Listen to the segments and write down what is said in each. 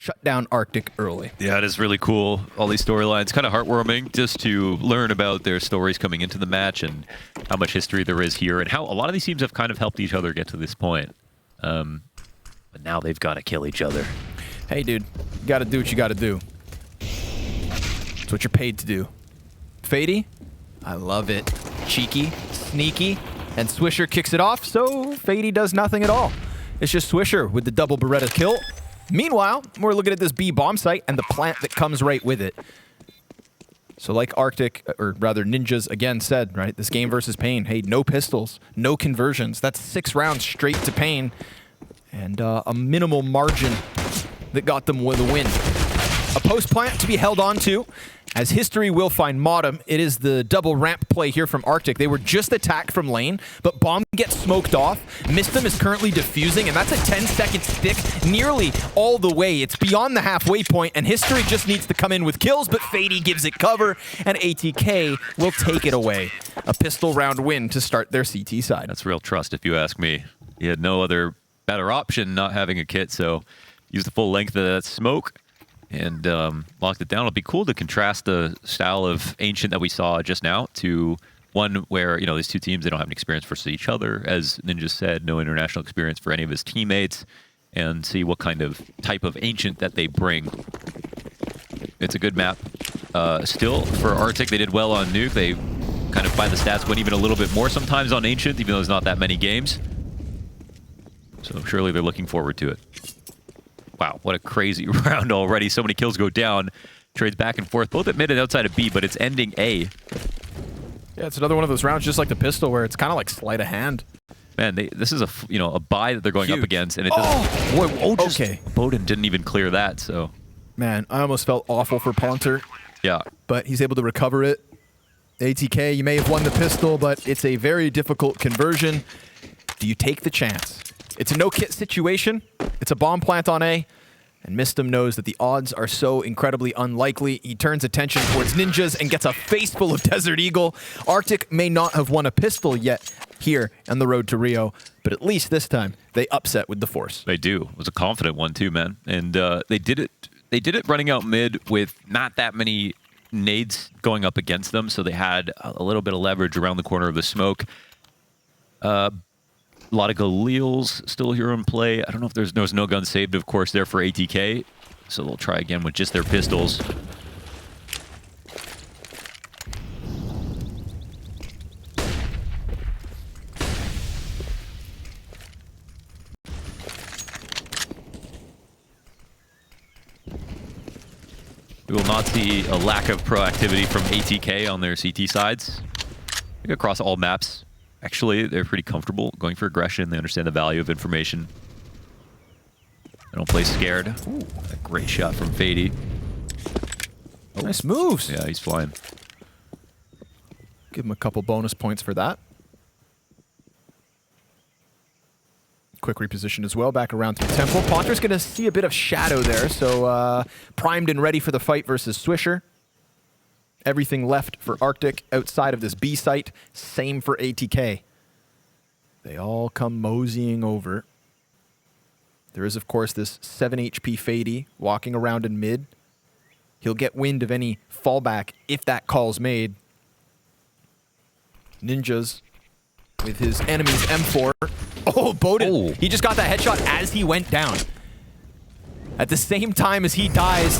shut down Arctic early. Yeah, it is really cool. All these storylines, kind of heartwarming just to learn about their stories coming into the match and how much history there is here and how a lot of these teams have kind of helped each other get to this point. But now they've got to kill each other. Hey, dude, you got to do what you got to do. It's what you're paid to do. Fadey, I love it. Cheeky, sneaky, and Swisher kicks it off, so Fadey does nothing at all. It's just Swisher with the double Beretta kill. Meanwhile, we're looking at this B bomb site and the plant that comes right with it. So like Arctic, or rather Ninjas again said, right? This game versus Pain. Hey, no pistols, no conversions. That's 6 rounds straight to Pain. And a minimal margin that got them with a win. A post plant to be held on to. As history will find MisteM, it is the double ramp play here from Arctic. They were just attacked from lane, but bomb gets smoked off. MisteM is currently defusing, and that's a 10-second stick nearly all the way. It's beyond the halfway point, and history just needs to come in with kills, but Fadey gives it cover, and ATK will take it away. A pistol round win to start their CT side. That's real trust, if you ask me. He had no other better option not having a kit, so use the full length of that smoke and locked it down. It'll be cool to contrast the style of Ancient that we saw just now to one where, you know, these two teams, they don't have an experience versus each other. As Ninja said, no international experience for any of his teammates, and see what kind of type of Ancient that they bring. It's a good map. Still, for Arctic, they did well on Nuke. They kind of, by the stats, went even a little bit more sometimes on Ancient, even though there's not that many games. So surely they're looking forward to it. Wow, what a crazy round already. So many kills go down. Trades back and forth, both at mid and outside of B, but it's ending A. Yeah, it's another one of those rounds just like the pistol where it's kind of like sleight of hand. Man, this is a buy that they're going Huge. up against, and it doesn't. Okay. Bowden didn't even clear that, so. Man, I almost felt awful for Ponter. Yeah. But he's able to recover it. ATK, you may have won the pistol, but it's a very difficult conversion. Do you take the chance? It's a no-kit situation. It's a bomb plant on A. And MisteM knows that the odds are so incredibly unlikely. He turns attention towards Ninjas and gets a face full of Desert Eagle. Arctic may not have won a pistol yet here on the road to Rio, but at least this time they upset with the Force. They do. It was a confident one too, man. And they did it. They did it running out mid with not that many nades going up against them, so they had a little bit of leverage around the corner of the smoke. A lot of Galils still here in play. I don't know if there's no gun saved, of course, there for ATK. So they'll try again with just their pistols. We will not see a lack of proactivity from ATK on their CT sides. I think across all maps. Actually, they're pretty comfortable going for aggression. They understand the value of information. They don't play scared. Ooh, a great shot from Fadey. Oh. Nice moves. Yeah, he's flying. Give him a couple bonus points for that. Quick reposition as well, back around through Temple. Ponter's going to see a bit of shadow there, so primed and ready for the fight versus Swisher. Everything left for Arctic outside of this B site. Same for ATK. They all come moseying over. There is, of course, this 7 HP Fadey walking around in mid. He'll get wind of any fallback if that call's made. Ninjas with his enemy's M4. Oh, Bowden. Oh. He just got that headshot as he went down. At the same time as he dies,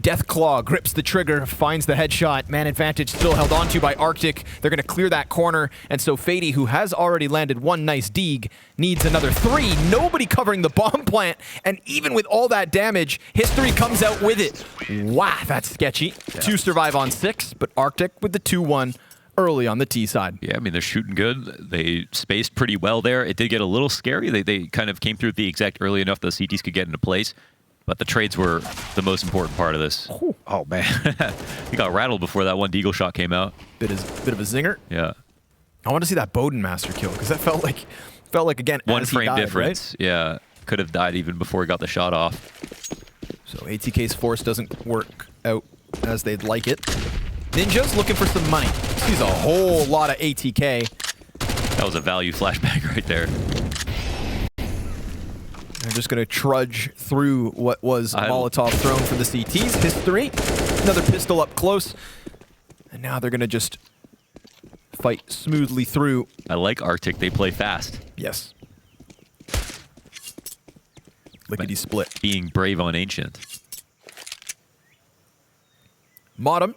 Deathclaw grips the trigger, finds the headshot. Man advantage still held onto by Arctic. They're going to clear that corner. And so Fadey, who has already landed one nice deeg, needs another 3. Nobody covering the bomb plant. And even with all that damage, history comes out with it. Wow, that's sketchy. Yeah. 2 survive on 6, but Arctic with the 2-1 early on the T side. Yeah, I mean, they're shooting good. They spaced pretty well there. It did get a little scary. They kind of came through the exact early enough the CTs could get into place. But the trades were the most important part of this. Ooh. Oh, man. He got rattled before that one deagle shot came out. Bit of a zinger. Yeah. I want to see that Bowden master kill, because that felt like again, one frame died, difference. Right? Yeah. Could have died even before he got the shot off. So ATK's force doesn't work out as they'd like it. Ninja's looking for some money. Sees a whole lot of ATK. That was a value flashback right there. They're just going to trudge through what was a Molotov thrown for the CTs. History. Another pistol up close. And now they're going to just fight smoothly through. I like Arctic. They play fast. Yes. Lickety split. Being brave on Ancient. MisteM,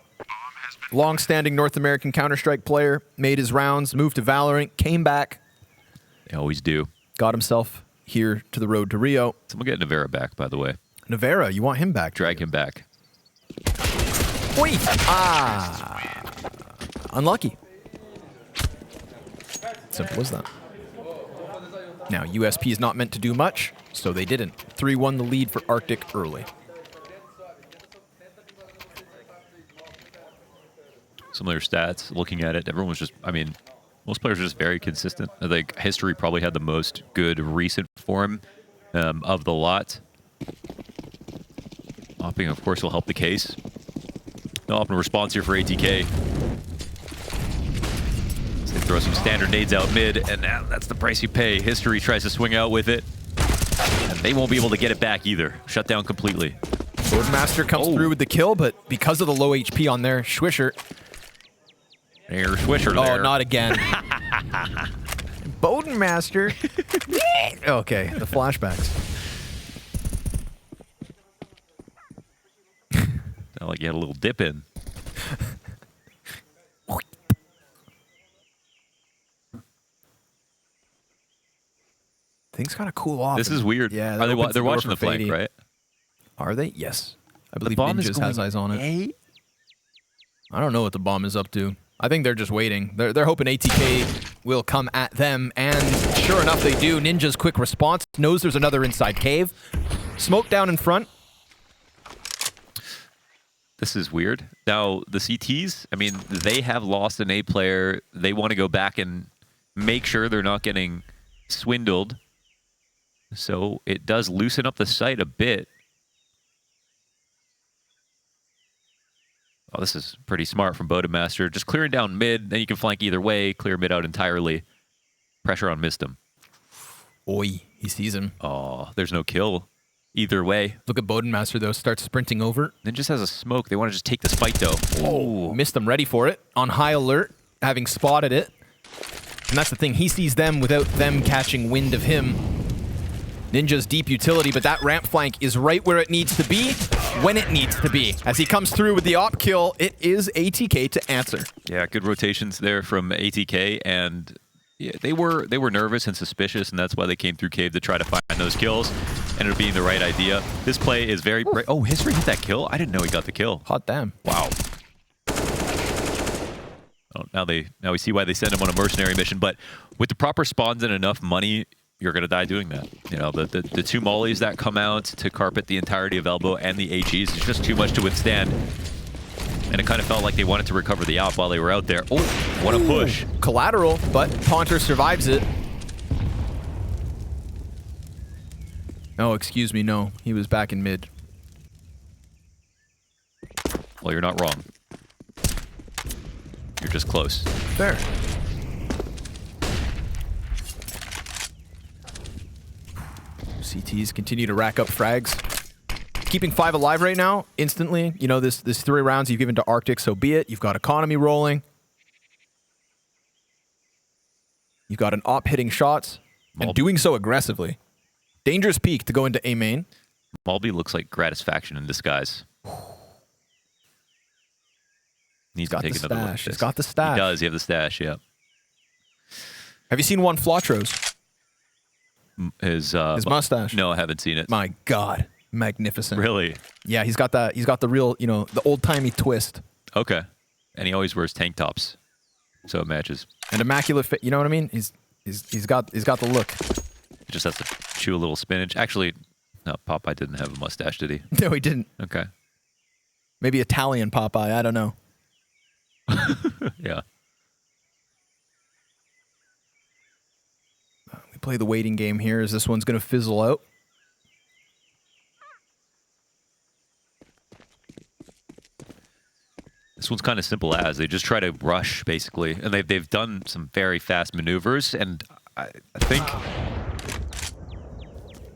long-standing North American Counter-Strike player, made his rounds, moved to Valorant, came back. They always do. Got himself here to the road to Rio. Someone get Navera back, by the way. Navera, you want him back? Drag him back. Oi! Ah! Unlucky. Simple as that. Now, USP is not meant to do much, so they didn't. 3-1 the lead for Arctic early. Some of their stats, looking at it, everyone was just, I mean, most players are just very consistent. I think History probably had the most good recent form of the lot. Hopping, of course, will help the case. No open response here for ATK. So they throw some standard nades out mid, and now that's the price you pay. History tries to swing out with it, and they won't be able to get it back either. Shut down completely. Bodenmaster comes through with the kill, but because of the low HP on there, Swisher. There's Swisher there. Oh, not again. Bodenmaster. Okay, the flashbacks. Sound like you had a little dip in. Things kind of cool off. This is weird. Yeah, they're watching the flank, Fadey. right? Are they? Yes. I believe bomb is Ninjas has eyes on it. A? I don't know what the bomb is up to. I think they're just waiting. They're hoping ATK will come at them, and sure enough, they do. Ninja's quick response. Knows there's another inside cave. Smoke down in front. This is weird. Now, the CTs, I mean, they have lost an A player. They want to go back and make sure they're not getting swindled. So it does loosen up the site a bit. Oh, this is pretty smart from Bodenmaster. Just clearing down mid, then you can flank either way, clear mid out entirely. Pressure on MisteM. Oi, he sees him. Oh, there's no kill either way. Look at Bodenmaster, though, starts sprinting over. Then just has a smoke. They want to just take this fight, though. Oh, MisteM ready for it. On high alert, having spotted it. And that's the thing. He sees them without them catching wind of him. Ninja's deep utility, but that ramp flank is right where it needs to be, when it needs to be. As he comes through with the op kill, it is ATK to answer. Yeah, good rotations there from ATK, and yeah, they were nervous and suspicious, and that's why they came through cave to try to find those kills. Ended up being the right idea. This play is very... Oh, History hit that kill? I didn't know he got the kill. Hot damn. Wow. Oh, now we see why they send him on a mercenary mission, but with the proper spawns and enough money, you're going to die doing that. You know, the two mollies that come out to carpet the entirety of Elbow and the HEs is just too much to withstand. And it kind of felt like they wanted to recover the op while they were out there. Oh, what a push. Collateral, but Ponter survives it. Oh, excuse me, no. He was back in mid. Well, you're not wrong. You're just close. Fair. CTs continue to rack up frags. Keeping 5 alive right now, instantly. You know, this 3 rounds you've given to Arctic, so be it. You've got economy rolling. You've got an op hitting shots, and doing so aggressively. Dangerous peak to go into A main. Malby looks like Gratisfaction in disguise. Needs to take another look at this. He's got the stash. He does. You have the stash, yeah. Have you seen Juan Flatros? His mustache. No, I haven't seen it. My God, magnificent. Really? Yeah, he's got the real, you know, the old timey twist. Okay. And he always wears tank tops, so it matches. And immaculate fit. You know what I mean? He's got the look. He just has to chew a little spinach. Actually, no, Popeye didn't have a mustache, did he? No, he didn't. Okay. Maybe Italian Popeye. I don't know. Yeah. We play the waiting game here as this one's going to fizzle out. This one's kind of simple as they just try to rush basically, and they've done some very fast maneuvers, and I think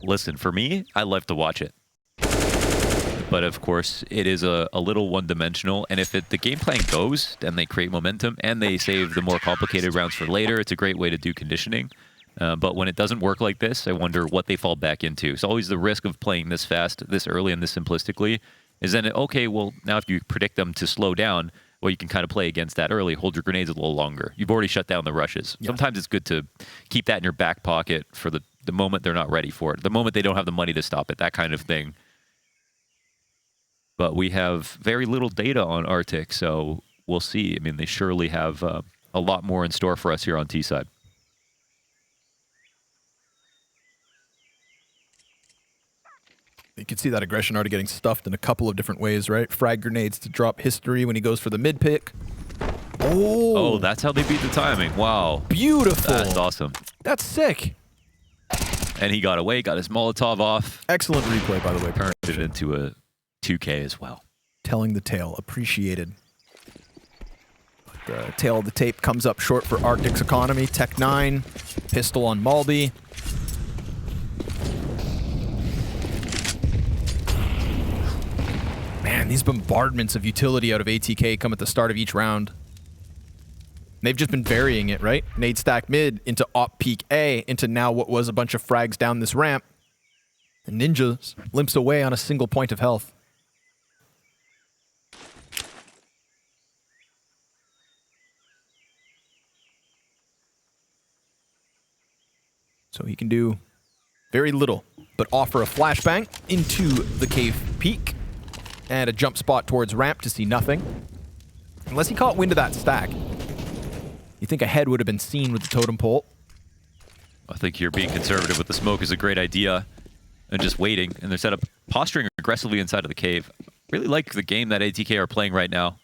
listen, for me, I love to watch it. But of course, it is a little one-dimensional, and if the game plan goes, then they create momentum, and they save the more complicated rounds for later. It's a great way to do conditioning. But when it doesn't work like this, I wonder what they fall back into. It's always the risk of playing this fast, this early, and this simplistically, is then, okay, well, now if you predict them to slow down, well, you can kind of play against that early, hold your grenades a little longer. You've already shut down the rushes. Yeah. Sometimes it's good to keep that in your back pocket for the moment they're not ready for it, the moment they don't have the money to stop it, that kind of thing. But we have very little data on Arctic, so we'll see. I mean, they surely have a lot more in store for us here on T-side. You can see that aggression already getting stuffed in a couple of different ways, right? Frag grenades to drop history when he goes for the mid pick. Oh, that's how they beat the timing. Wow. Beautiful. That's awesome. That's sick. And he got away, got his Molotov off. Excellent replay, by the way. Turned it into a 2K as well. Telling the tale. Appreciated. The tail of the tape comes up short for Arctic's economy. Tech 9. Pistol on Malby. Man, these bombardments of utility out of ATK come at the start of each round. They've just been varying it, right? Nade stack mid into op peak A into now what was a bunch of frags down this ramp. And Ninja limps away on a single point of health. So he can do very little, but offer a flashbang into the cave peak and a jump spot towards ramp to see nothing. Unless he caught wind of that stack. You think a head would have been seen with the totem pole? I think here being conservative with the smoke is a great idea. And just waiting, and they're set up posturing aggressively inside of the cave. Really like the game that ATK are playing right now.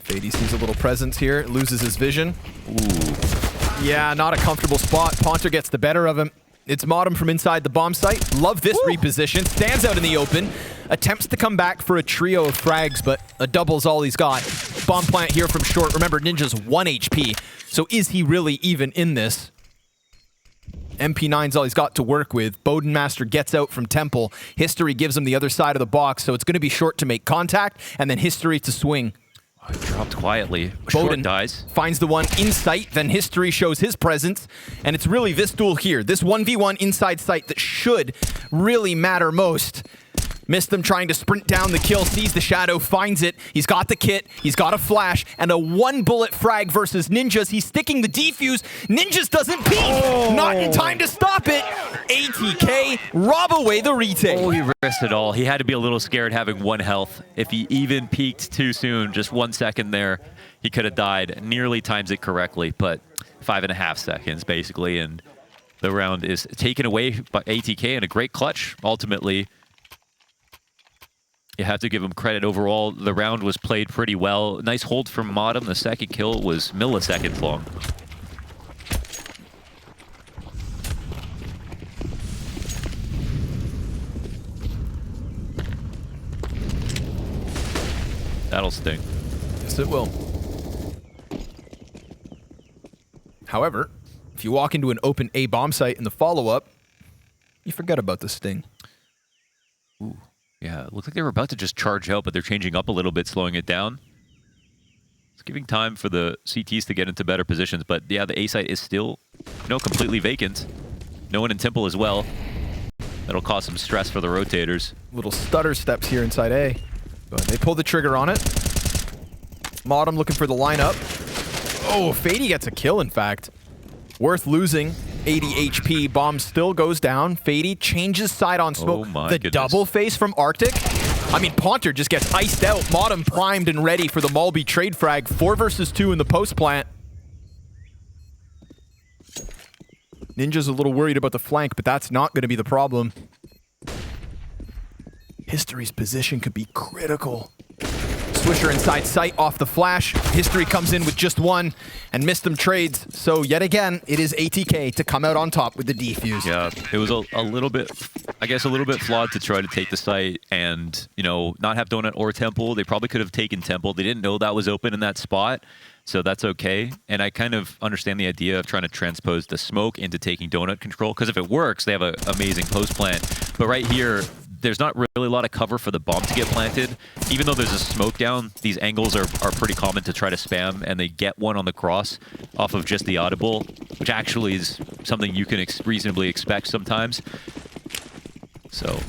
Fadey sees a little presence here, loses his vision. Ooh. Yeah, not a comfortable spot. Ponter gets the better of him. It's MisteM from inside the bomb site. Love this reposition. Stands out in the open. Attempts to come back for a trio of frags, but a double's all he's got. Bomb plant here from short. Remember, Ninja's 1 HP. So is he really even in this? MP9's all he's got to work with. Bodenmaster gets out from Temple. History gives him the other side of the box, so it's going to be short to make contact, and then History to swing. Oh, dropped quietly. Boden Short dies. Finds the one in sight, then History shows his presence, and it's really this duel here, this 1v1 inside sight that should really matter most. MisteM trying to sprint down the kill, sees the shadow, finds it. He's got the kit, he's got a flash, and a 1-bullet frag versus Ninjas. He's sticking the defuse. Ninjas doesn't peek. Oh. Not in time to stop it. ATK rob away the retake. Oh, he risked it all. He had to be a little scared having 1 health. If he even peeked too soon, just 1 second there, he could have died. Nearly times it correctly, but 5.5 seconds basically, and the round is taken away by ATK in a great clutch, ultimately. You have to give him credit overall. The round was played pretty well. Nice hold from MisteM. The second kill was milliseconds long. That'll sting. Yes, it will. However, if you walk into an open A bomb site in the follow-up, you forget about the sting. Ooh. Yeah, it looked like they were about to just charge out, but they're changing up a little bit, slowing it down. It's giving time for the CTs to get into better positions, but yeah, the A site is still, completely vacant. No one in Temple as well. That'll cause some stress for the rotators. Little stutter steps here inside A, but they pull the trigger on it. MisteM looking for the lineup. Oh, Fadey gets a kill, in fact. Worth losing. 80 HP. Bomb still goes down. Fadey changes side on smoke. Oh my the goodness. Double face from Arctic. I mean, Ponter just gets iced out. MisteM primed and ready for the Malby trade frag. 4 versus 2 in the post plant. Ninja's a little worried about the flank, but that's not going to be the problem. History's position could be critical. Swisher inside sight off the flash. History comes in with just 1, and MisteM trades. So yet again, it is ATK to come out on top with the defuse. Yeah, it was a little bit, I guess, a little bit flawed to try to take the site and, not have Donut or Temple. They probably could have taken Temple. They didn't know that was open in that spot. so that's okay. And I kind of understand the idea of trying to transpose the smoke into taking donut control, because if it works, they have an amazing post plant. But right here, there's not really a lot of cover for the bomb to get planted. Even though there's a smoke down, these angles are pretty common to try to spam, and they get one on the cross off of just the audible, which actually is something you can reasonably expect sometimes. So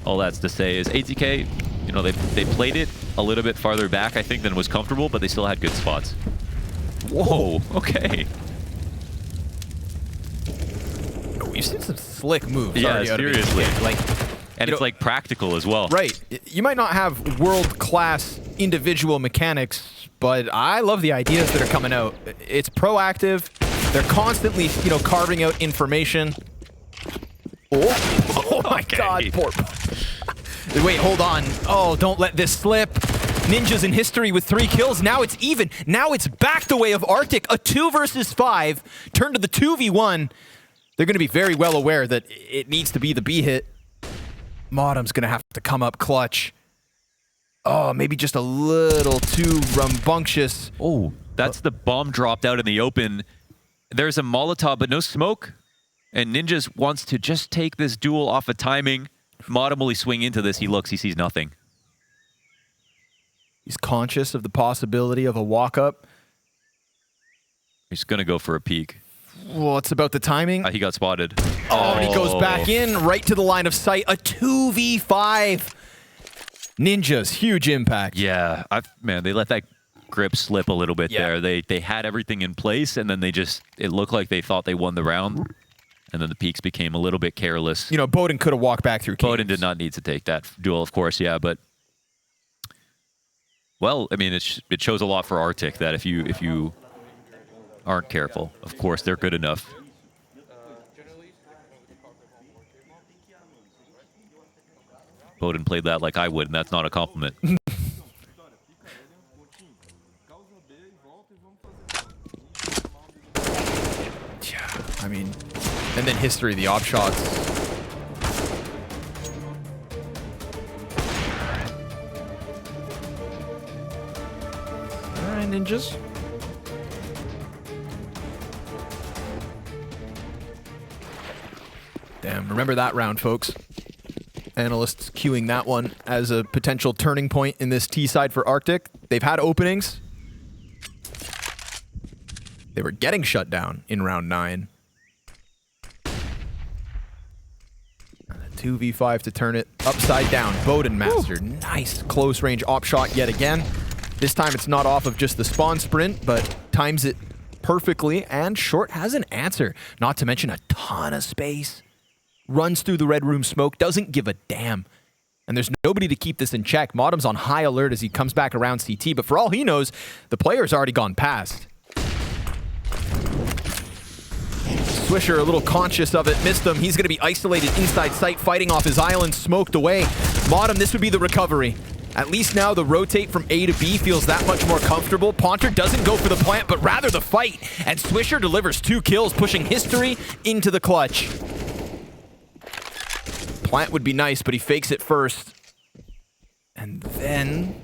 all that's to say is ATK, you know, they played it a little bit farther back, I think, than was comfortable, but they still had good spots. Whoa, okay. We've seen some slick moves. Yeah, already out of seriously. ATK. Like, and it's like practical as well. Right. You might not have world-class individual mechanics, but I love the ideas that are coming out. It's proactive. They're constantly, you know, carving out information. Oh my God, poor. Wait, hold on. Oh, don't let this slip. Ninjas in history with 3 kills. Now it's even. Now it's back the way of Arctic. A 2 versus 5. Turn to the 2v1. They're going to be very well aware that it needs to be the B hit. MisteM's going to have to come up clutch. Oh, maybe just a little too rambunctious. Oh, that's the bomb dropped out in the open. There's a Molotov, but no smoke. And Ninjas wants to just take this duel off of timing. MisteM will swing into this. He looks, he sees nothing. He's conscious of the possibility of a walk-up. He's going to go for a peek. Well, it's about the timing. He got spotted. Oh, and he goes back in, right to the line of sight. A 2v5. Ninjas, huge impact. Yeah, man, they let that grip slip a little bit there. They had everything in place, and then it looked like they thought they won the round. And then the peaks became a little bit careless. You know, Bowden could have walked back through caves. Bowden did not need to take that duel, of course, yeah, but... Well, I mean, it shows a lot for Arctic that if you aren't careful, of course, they're good enough. Bowden played that like I would, and that's not a compliment. Yeah, I mean, and then history, the op shots. All right, Ninjas. Damn, remember that round, folks. Analysts queuing that one as a potential turning point in this T side for Arctic. They've had openings. They were getting shut down in round 9. And a 2v5 to turn it upside down. Bowden mastered. Nice close range op shot yet again. This time it's not off of just the spawn sprint, but times it perfectly. And Short has an answer. Not to mention a ton of space. Runs through the red room smoke, doesn't give a damn. And there's nobody to keep this in check. MisteM's on high alert as he comes back around CT, but for all he knows, the player's already gone past. Swisher a little conscious of it, MisteM. He's going to be isolated inside sight, fighting off his island, smoked away. MisteM, this would be the recovery. At least now the rotate from A to B feels that much more comfortable. Ponter doesn't go for the plant, but rather the fight. And Swisher delivers 2 kills, pushing history into the clutch. Plant would be nice, but he fakes it first. And then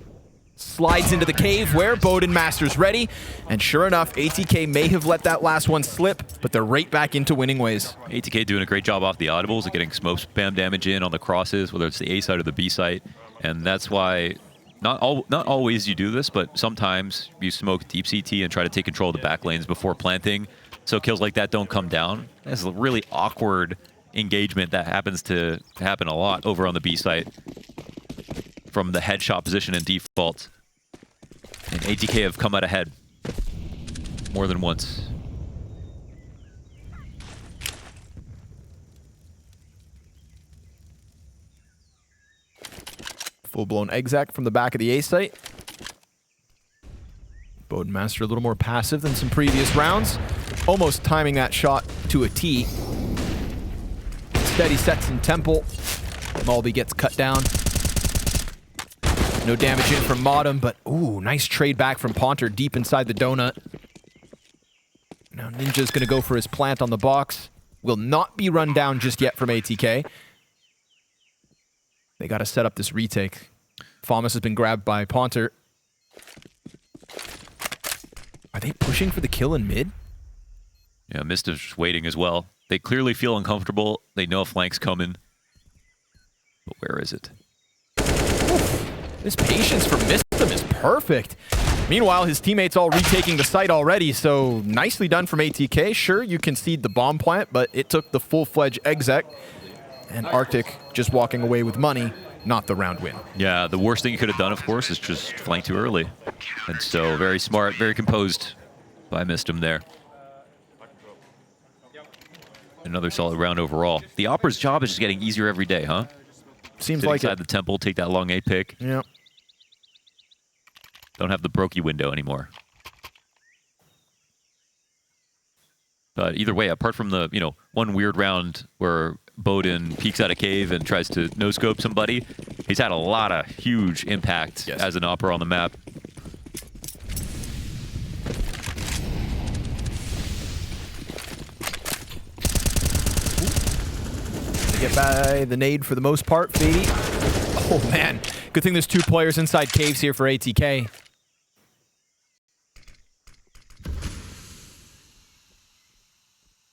slides into the cave where Bowden masters ready. And sure enough, ATK may have let that last one slip, but they're right back into winning ways. ATK doing a great job off the audibles of getting smoke spam damage in on the crosses, whether it's the A side or the B side. And that's why not always you do this, but sometimes you smoke deep CT and try to take control of the back lanes before planting. So kills like that don't come down. That's a really awkward engagement that happens to happen a lot over on the B site from the headshot position and default. And ATK have come out ahead more than once. Full-blown exec from the back of the A site. Bowden Master a little more passive than some previous rounds. Almost timing that shot to a T. Steady sets in temple. Malby gets cut down. No damage in from MisteM, but ooh, nice trade back from Ponter deep inside the donut. Now Ninja's gonna go for his plant on the box. Will not be run down just yet from ATK. They gotta set up this retake. Thomas has been grabbed by Ponter. Are they pushing for the kill in mid? Yeah, MisteM's just waiting as well. They clearly feel uncomfortable. They know a flank's coming. But where is it? This patience from MisteM is perfect. Meanwhile, his teammates all retaking the site already, so nicely done from ATK. Sure, you concede the bomb plant, but it took the full-fledged exec. And Arctic just walking away with money, not the round win. Yeah, the worst thing you could have done, of course, is just flank too early. And so very smart, very composed by MisteM there. Another solid round overall. The Opera's job is just getting easier every day, huh? Seems Sit like inside it. the temple, take that long A pick. Yeah. Don't have the brokey window anymore. But either way, apart from the, one weird round where Bowden peeks out a cave and tries to no-scope somebody, he's had a lot of huge impact as an Opera on the map. They get by the nade for the most part. Fadey. Oh, man. Good thing there's 2 players inside caves here for ATK.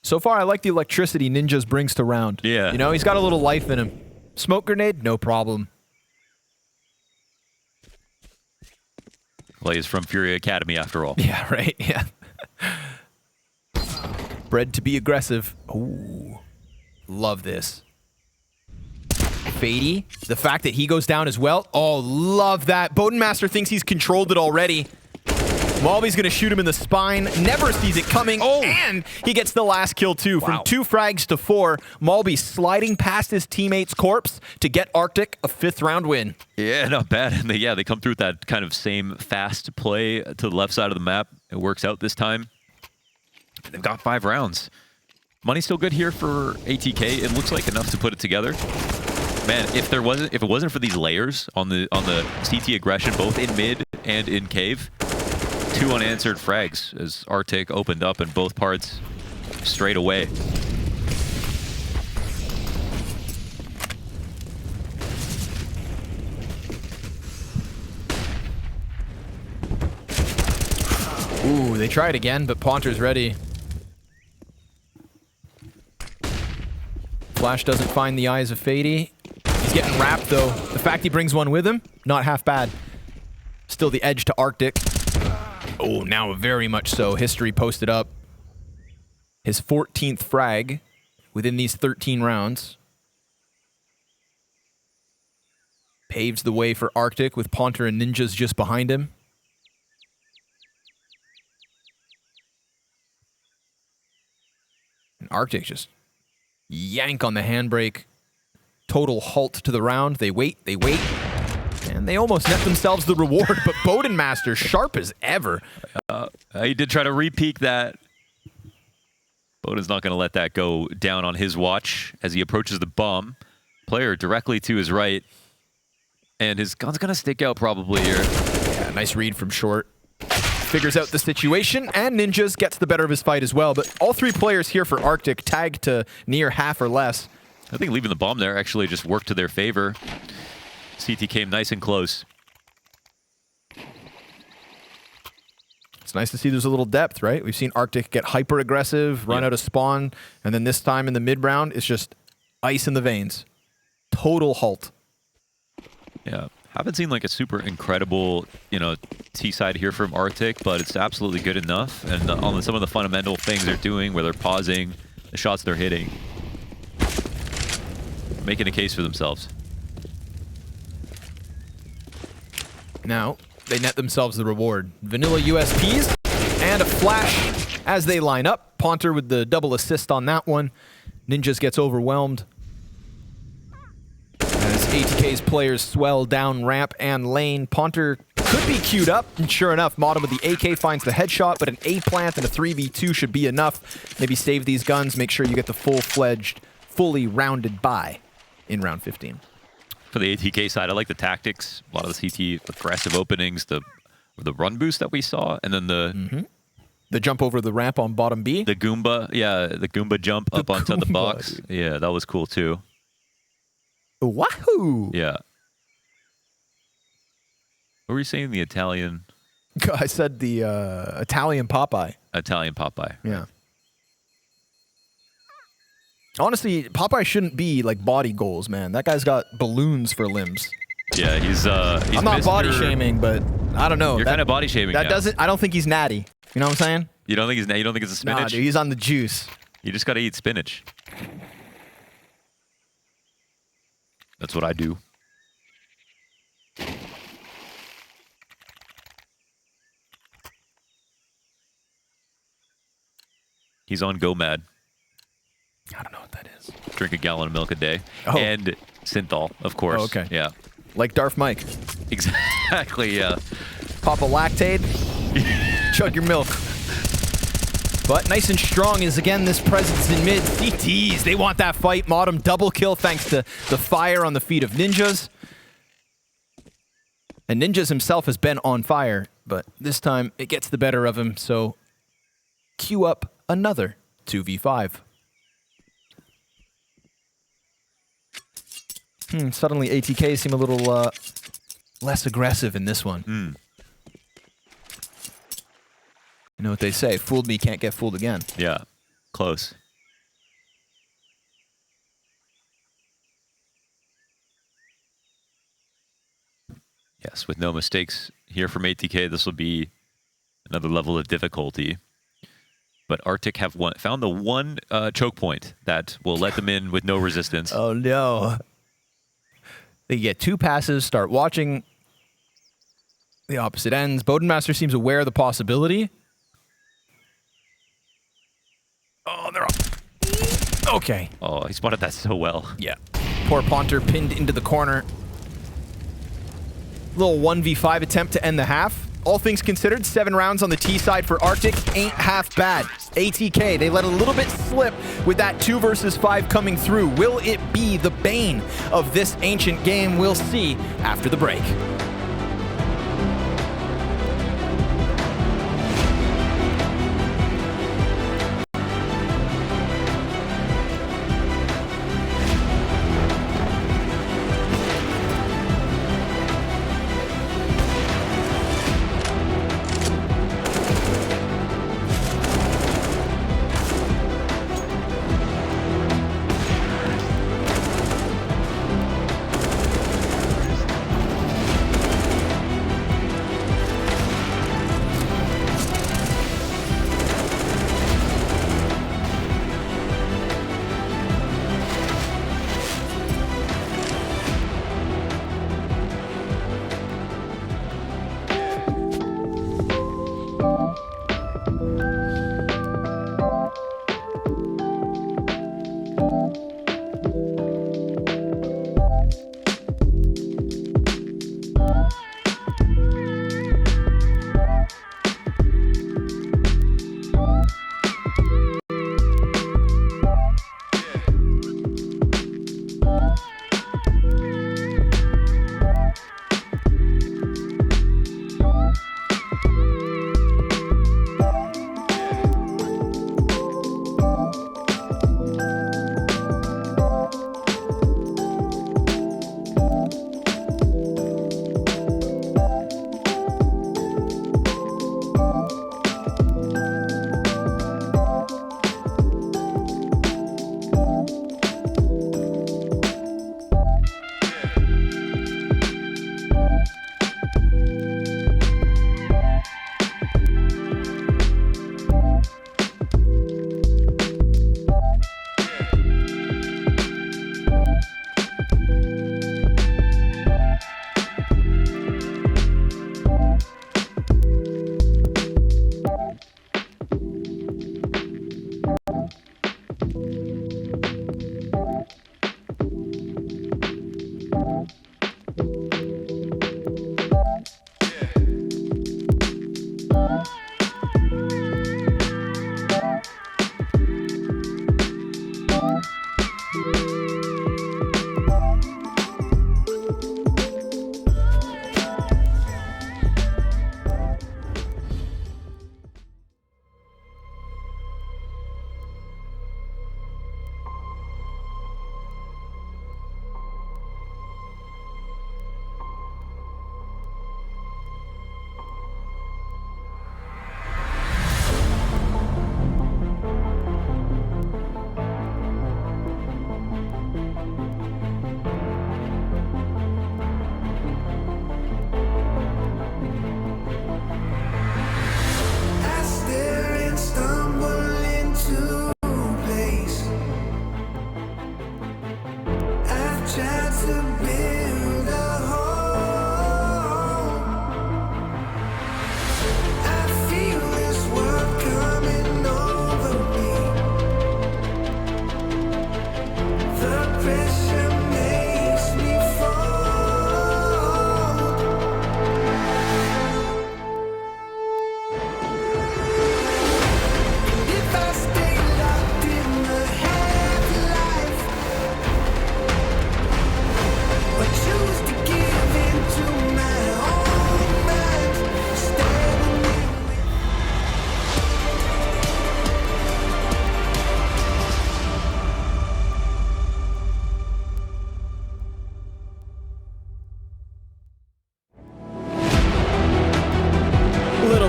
So far, I like the electricity Ninjas brings to round. Yeah. He's got a little life in him. Smoke grenade, no problem. Well, he's from Fury Academy after all. Yeah, right? Yeah. Bred to be aggressive. Ooh. Love this. Fadey, the fact that he goes down as well. Oh, love that. Bodenmaster thinks he's controlled it already. Malby's going to shoot him in the spine. Never sees it coming. Oh, and he gets the last kill, too. Wow. From 2 frags to 4, Malby sliding past his teammate's corpse to get Arctic a 5th round win. Yeah, not bad. And they come through with that kind of same fast play to the left side of the map. It works out this time. They've got 5 rounds. Money's still good here for ATK. It looks like enough to put it together. Man, if it wasn't for these layers on the CT aggression, both in mid and in cave, 2 unanswered frags as Arctic opened up in both parts straight away. Ooh, they try it again, but Ponter's ready. Flash doesn't find the eyes of Fadey. He's getting wrapped, though. The fact he brings one with him, not half bad. Still the edge to Arctic. Oh, now very much so. History posted up. His 14th frag within these 13 rounds. Paves the way for Arctic with Ponter and Ninjas just behind him. And Arctic just yank on the handbrake. Total halt to the round. They wait, and they almost net themselves the reward, but Bodenmaster, sharp as ever. He did try to re-peek that. Bowden's not going to let that go down on his watch as he approaches the bomb. Player directly to his right. And his gun's going to stick out probably here. Yeah, nice read from short. Figures out the situation, and Ninjas gets the better of his fight as well. But all 3 players here for Arctic tagged to near half or less. I think leaving the bomb there actually just worked to their favor. CT came nice and close. It's nice to see there's a little depth, right? We've seen Arctic get hyper-aggressive, run out of spawn, and then this time in the mid-round, it's just ice in the veins. Total halt. Yeah. Haven't seen like a super incredible, T-side here from Arctic, but it's absolutely good enough. And on some of the fundamental things they're doing, where they're pausing, the shots they're hitting, making a case for themselves. Now, they net themselves the reward. Vanilla USPs and a flash as they line up. Ponter with the double assist on that one. Ninjas gets overwhelmed as ATK's players swell down ramp and lane. Ponter could be queued up, and sure enough, Modem with the AK finds the headshot, but an A plant and a 3v2 should be enough. Maybe save these guns, make sure you get the full-fledged, fully rounded bye in round 15. For the ATK side, I like the tactics. A lot of the CT aggressive openings, the run boost that we saw, and then the jump over the ramp on bottom B. The Goomba, the Goomba jump up onto the box. Dude. Yeah, that was cool too. Wahoo! Yeah. What were you saying? The Italian I said the Italian Popeye. Italian Popeye. Yeah. Honestly, Popeye shouldn't be like body goals, man. That guy's got balloons for limbs. Yeah, he's I'm not body shaming, but I don't know. You're kind of body shaming. That now. doesn't. I don't think he's natty. You know what I'm saying? You don't think he's? You don't think it's a spinach? Nah, dude, he's on the juice. You just gotta eat spinach. That's what I do. He's on Go Mad. I don't know what that is. Drink a gallon of milk a day. Oh. And synthol, of course. Oh, okay. Yeah. Like Darth Mike. Exactly, yeah. Pop a lactate. Chug your milk. But nice and strong is, again, this presence in mid. CTs, they want that fight. MisteM double kill thanks to the fire on the feet of Ninjas. And Ninjas himself has been on fire, but this time it gets the better of him, so queue up another 2v5. Suddenly ATK seem a little less aggressive in this one. You know what they say, fooled me, can't get fooled again. Yeah, close. Yes, with no mistakes here from ATK, this will be another level of difficulty. But Arctic have found the one choke point that will let them in with no resistance. Oh no. They get 2 passes, start watching the opposite ends. Bodenmaster seems aware of the possibility. Oh, they're off. Okay. Oh, he spotted that so well. Yeah. Poor Ponter pinned into the corner. Little 1v5 attempt to end the half. All things considered, 7 rounds on the T side for Arctic ain't half bad. ATK, they let a little bit slip with that 2 versus 5 coming through. Will it be the bane of this ancient game? We'll see after the break.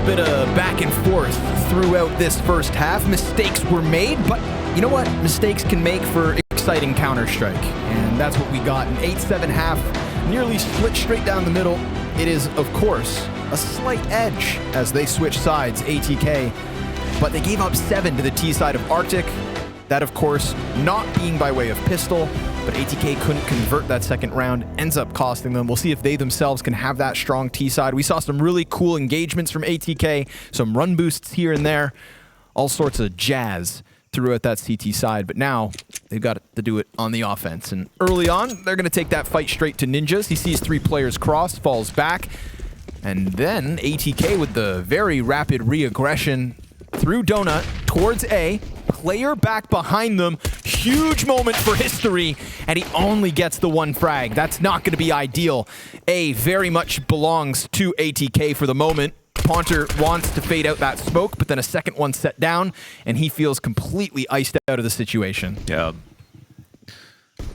Bit of back and forth throughout this first half. Mistakes were made, but you know what? Mistakes can make for exciting Counter-Strike, and that's what we got. An 8-7 half, nearly split straight down the middle. It is, of course, a slight edge as they switch sides, ATK, but they gave up 7 to the T side of Arctic. That, of course, not being by way of pistol, but ATK couldn't convert that second round, ends up costing them. We'll see if they themselves can have that strong T side. We saw some really cool engagements from ATK, some run boosts here and there, all sorts of jazz throughout that CT side, but now they've got to do it on the offense. And early on, they're going to take that fight straight to Ninjas. He sees 3 players cross, falls back, and then ATK with the very rapid re-aggression through Donut towards A. Player back behind them. Huge moment for history, and he only gets the 1 frag. That's not going to be ideal. A very much belongs to ATK for the moment. Ponter wants to fade out that smoke, but then a second one set down, and he feels completely iced out of the situation. Yeah.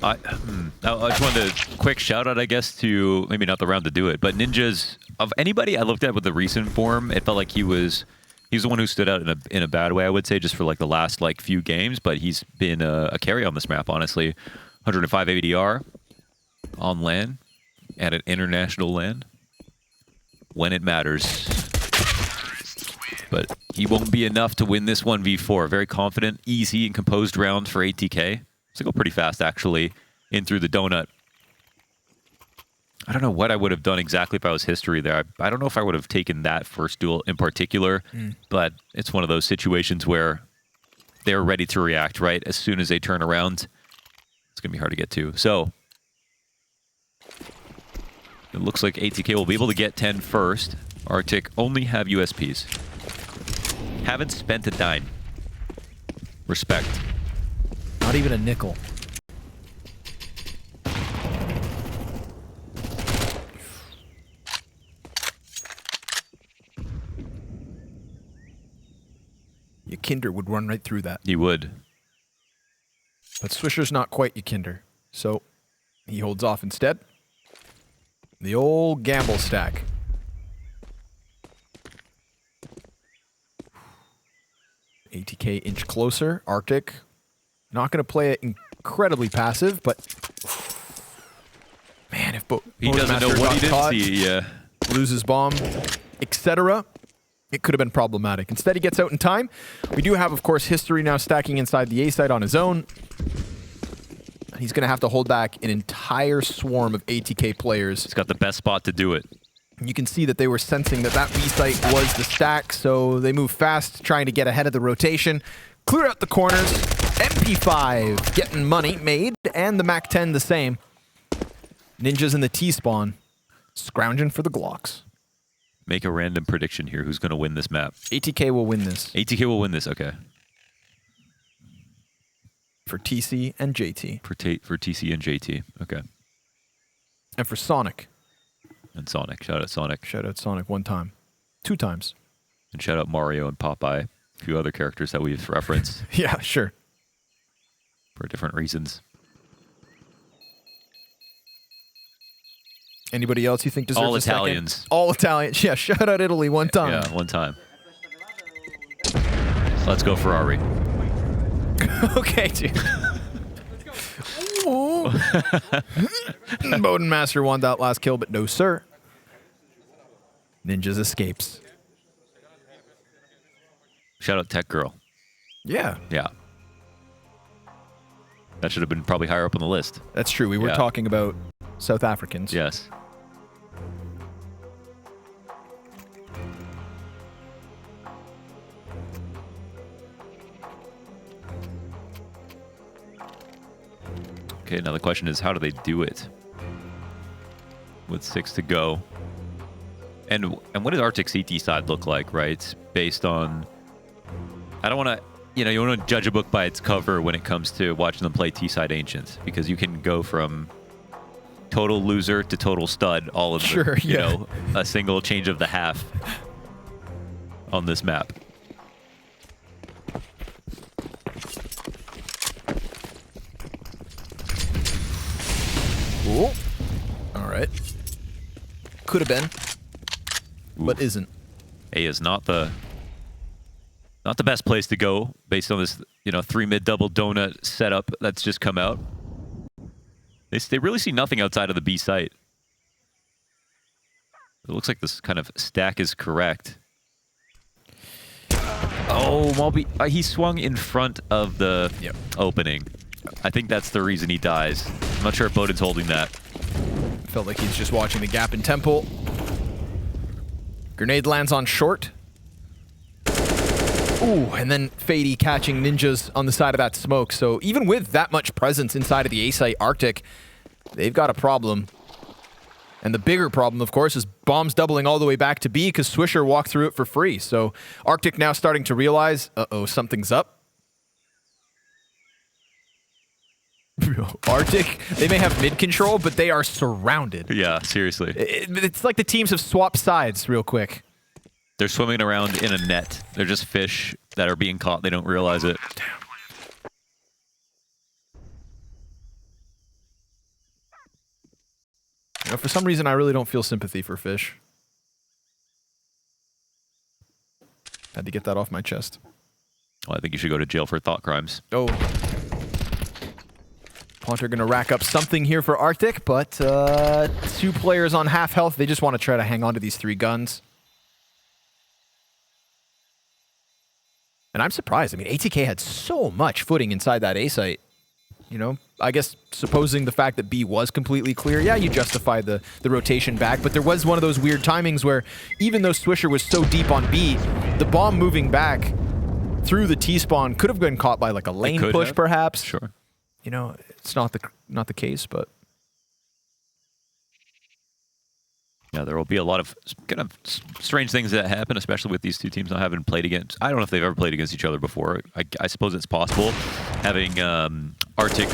I just wanted a quick shout out, I guess, to maybe not the round to do it, but Ninjas, of anybody I looked at with the recent form, it felt like he's the one who stood out in a bad way, I would say, just for like the last few games. But he's been a carry on this map, honestly. 105 ADR on LAN at an international LAN when it matters. But he won't be enough to win this 1v4. Very confident, easy, and composed round for ATK. So go pretty fast, actually, in through the donut. I don't know what I would have done exactly if I was history there. I don't know if I would have taken that first duel in particular, but it's one of those situations where they're ready to react, right? As soon as they turn around, it's going to be hard to get to. So it looks like ATK will be able to get 10 first. Arctic only have USPs. Haven't spent a dime. Respect. Not even a nickel. Yakinder would run right through that. He would. But Swisher's not quite Yakinder, so he holds off instead. The old gamble stack. ATK inch closer. Arctic not going to play it incredibly passive, but man, if he doesn't know what he didn't see, yeah. Loses bomb, etc., it could have been problematic. Instead, he gets out in time. We do have, of course, history now stacking inside the A site on his own. He's going to have to hold back an entire swarm of ATK players. He's got the best spot to do it. You can see that they were sensing that that B site was the stack, so they move fast, trying to get ahead of the rotation. Clear out the corners. MP5 getting money made, and the MAC-10 the same. Ninjas in the T-spawn, scrounging for the Glocks. Make a random prediction here. Who's going to win this map? ATK will win this. ATK will win this, okay. For TC and JT. For TC and JT, okay. And for Sonic. And Sonic. Shout out Sonic. Shout out Sonic 1 time. 2 times. And shout out Mario and Popeye. A few other characters that we've referenced. Yeah, sure. For different reasons. Anybody else you think deserves all a Italians. Second? All Italians. Yeah, shout out Italy 1 time. Yeah, 1 time. Let's go Ferrari. Okay, dude. Bowden Master won that last kill, but no, sir. Ninjas escapes. Shout out Tech Girl. Yeah. Yeah. That should have been probably higher up on the list. That's true. We were talking about South Africans. Yes. Okay, now the question is, how do they do it? With 6 to go. And what does Arctic CT side look like, right? Based on... I don't want to... You know, you want to judge a book by its cover when it comes to watching them play T-side Ancients, because you can go from total loser to total stud all of the, you know, a single change of the half on this map. Cool. All right. Could have been, but isn't. A is not the best place to go based on this, you know, 3 mid double donut setup that's just come out. They really see nothing outside of the B site. It looks like this kind of stack is correct. Oh, Mulby, he swung in front of the opening. I think that's the reason he dies. I'm not sure if Bowden's holding that. Felt like he's just watching the gap in Temple. Grenade lands on short. Ooh, and then Fadey catching ninjas on the side of that smoke. So even with that much presence inside of the A site, Arctic, they've got a problem. And the bigger problem, of course, is bombs doubling all the way back to B because Swisher walked through it for free. So Arctic now starting to realize, uh-oh, something's up. Arctic, they may have mid control, but they are surrounded. Yeah, seriously. It's like the teams have swapped sides real quick. They're swimming around in a net. They're just fish that are being caught. They don't realize it. Damn. You know, for some reason, I really don't feel sympathy for fish. Had to get that off my chest. Well, I think you should go to jail for thought crimes. Oh. Haunter going to rack up something here for Arctic, but 2 players on half health. They just want to try to hang on to these 3 guns. And I'm surprised. I mean, ATK had so much footing inside that A site. You know, I guess supposing the fact that B was completely clear, yeah, you justify the rotation back, but there was one of those weird timings where even though Swisher was so deep on B, the bomb moving back through the T-spawn could have been caught by like a lane push, perhaps. Sure. You know, it's not the case, but yeah, there will be a lot of kind of strange things that happen, especially with these 2 teams not having played against. I don't know if they've ever played against each other before. I suppose it's possible. Having Arctic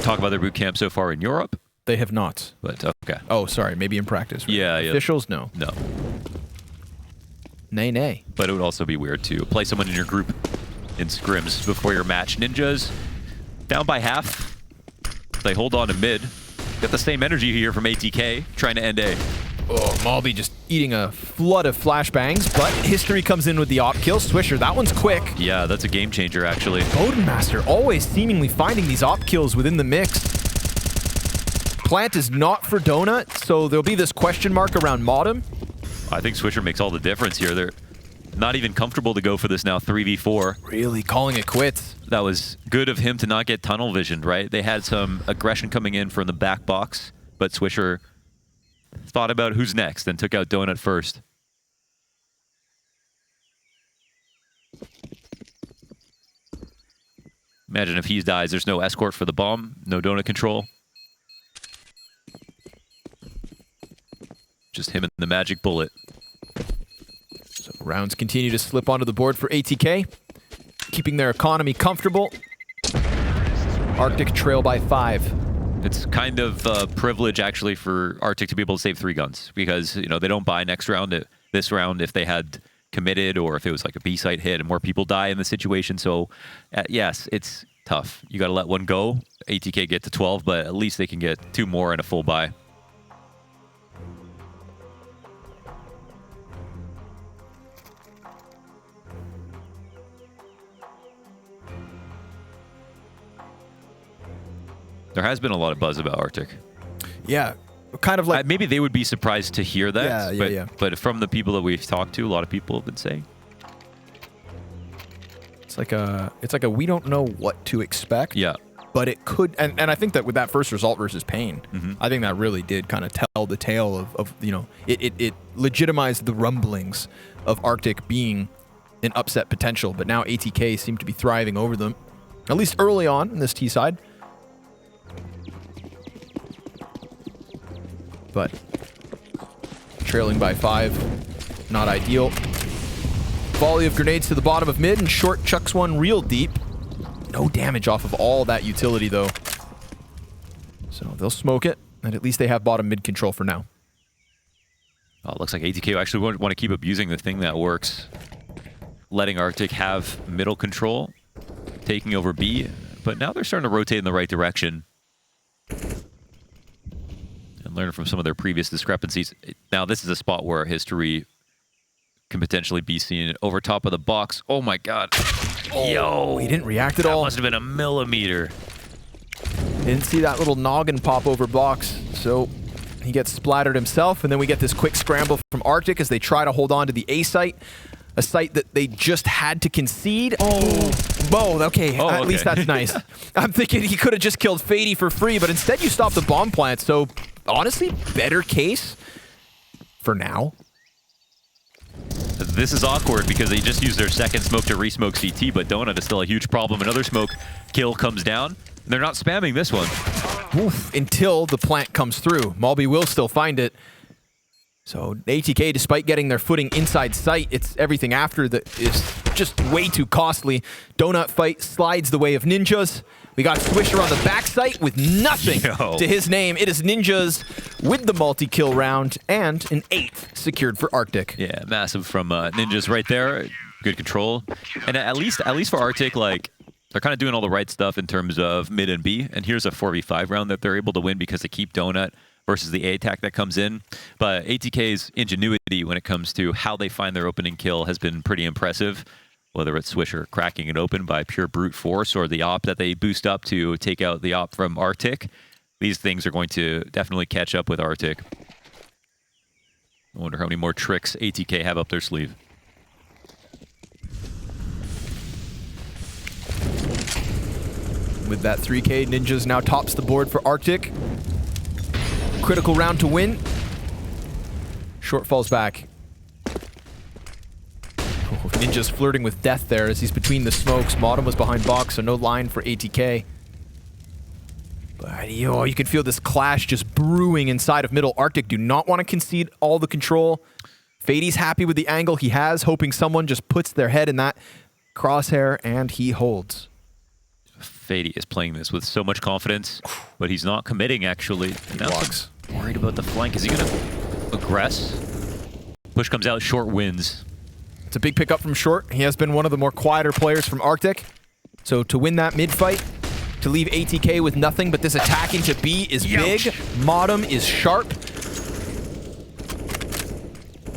talk about their boot camp so far in Europe. They have not. But okay. Oh, sorry. Maybe in practice. Right? Yeah. Officials, no. No. Nay. But it would also be weird to play someone in your group in scrims before your match. Ninjas down by half. They hold on to mid. Got the same energy here from ATK trying to end A. Oh, Malby just eating a flood of flashbangs, but history comes in with the op kill. Swisher, that one's quick. Yeah, that's a game changer, actually. Bodenmaster always seemingly finding these op kills within the mix. Plant is not for Donut, so there'll be this question mark around MisteM. I think Swisher makes all the difference here. They're not even comfortable to go for this now 3v4. Really calling it quits. That was good of him to not get tunnel visioned, right? They had some aggression coming in from the back box, but Swisher thought about who's next and took out Donut first. Imagine if he dies, there's no escort for the bomb, no Donut control. Just him and the magic bullet. So rounds continue to slip onto the board for ATK, keeping their economy comfortable. Arctic trail by 5. It's kind of a privilege, actually, for Arctic to be able to save 3 guns because, you know, they don't buy next round. This round, if they had committed or if it was like a B site hit and more people die in the situation. So, yes, it's tough. You got to let one go. ATK get to 12, but at least they can get 2 more and a full buy. There has been a lot of buzz about Arctic. Yeah, kind of like... maybe they would be surprised to hear that. Yeah. But from the people that we've talked to, a lot of people have been saying. It's like a we don't know what to expect. Yeah. but it could, and I think that with that first result versus Pain, I think that really did kind of tell the tale of you know, it legitimized the rumblings of Arctic being an upset potential, but now ATK seem to be thriving over them, at least early on in this T side. But trailing by 5, not ideal. Volley of grenades to the bottom of mid, and Short chucks one real deep. No damage off of all that utility, though. So they'll smoke it, and at least they have bottom mid control for now. Oh, it looks like ATK actually want to keep abusing the thing that works. Letting Arctic have middle control, taking over B, but now they're starting to rotate in the right direction. And learn from some of their previous discrepancies. Now this is a spot where history can potentially be seen over top of the box. Oh my god. Oh, yo, he didn't react at all. That must have been a millimeter. Didn't see that little noggin pop over box, so he gets splattered himself, and then we get this quick scramble from Arctic as they try to hold on to the A site, a site that they just had to concede. Oh, okay, at least that's nice. I'm thinking he could have just killed Fadey for free, but instead you stopped the bomb plant, so honestly, better case for now. This is awkward because they just used their second smoke to re-smoke CT, but Donut is still a huge problem. Another smoke kill comes down. They're not spamming this one. Oof, until the plant comes through. Malby will still find it. So ATK, despite getting their footing inside sight, it's everything after that is just way too costly. Donut fight slides the way of Ninjas. We got Swisher on the back site with nothing to his name. It is Ninjas with the multi-kill round and an 8th secured for Arctic. Yeah, massive from Ninjas right there. Good control. And at least for Arctic, like, they're kind of doing all the right stuff in terms of mid and B. And here's a 4v5 round that they're able to win because they keep Donut versus the A attack that comes in. But ATK's ingenuity when it comes to how they find their opening kill has been pretty impressive. Whether it's Swisher cracking it open by pure brute force or the op that they boost up to take out the op from Arctic, these things are going to definitely catch up with Arctic. I wonder how many more tricks ATK have up their sleeve. With that 3K, Ninjas now tops the board for Arctic. Critical round to win. Short falls back. Oh, Ninja's flirting with death there as he's between the smokes. Modem was behind box, so no line for ATK. But yo, you can feel this clash just brewing inside of middle. Arctic do not want to concede all the control. Fadey's happy with the angle he has, hoping someone just puts their head in that crosshair, and he holds. Fadey is playing this with so much confidence, but he's not committing, actually. And now he's worried about the flank. Is he going to aggress? Push comes out, Short wins. It's a big pickup from Short. He has been one of the more quieter players from Arctic. So to win that mid fight, to leave ATK with nothing but this attack into B is big. Modem is sharp.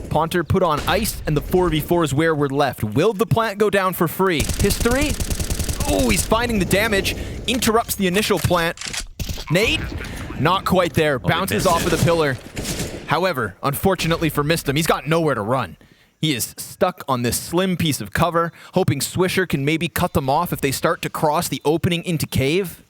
Ponter put on ice, and the 4v4 is where we're left. Will the plant go down for free? History? Oh, he's finding the damage. Interrupts the initial plant. Nate? Not quite there. Bounces off of the pillar. However, unfortunately for MisteM, he's got nowhere to run. He is stuck on this slim piece of cover, hoping Swisher can maybe cut them off if they start to cross the opening into cave.